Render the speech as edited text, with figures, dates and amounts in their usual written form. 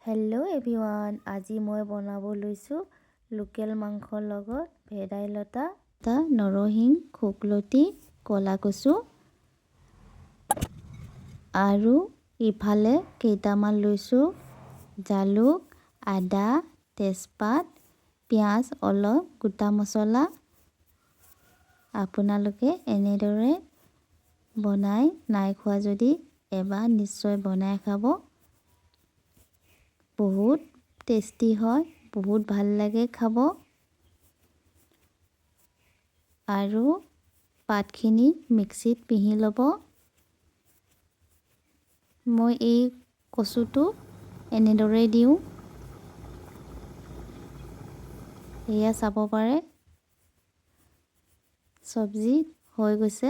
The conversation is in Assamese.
হেল্ল' এভৰিৱান, আজি মই বনাব লৈছোঁ লোকেল মাংসৰ লগত ভেদাইলতা, নৰসিংহ, শুকলতি, ক'লা কচু আৰু ইফালে কেইটামান লৈছোঁ জালুক, আদা, তেজপাত, পিঁয়াজ, অলপ গোটা মছলা। আপোনালোকে এনেদৰে বনাই নাই খোৱা যদি এবাৰ নিশ্চয় বনাই খাব। বহুত টেষ্টি হয়, বহুত ভাল লাগে খাব। আৰু পাতখিনি মিক্সিত পিহি ল'ব। মই এই কচুটো এনেদৰে দিওঁ। এয়া চাব পাৰে চব্জি হৈ গৈছে।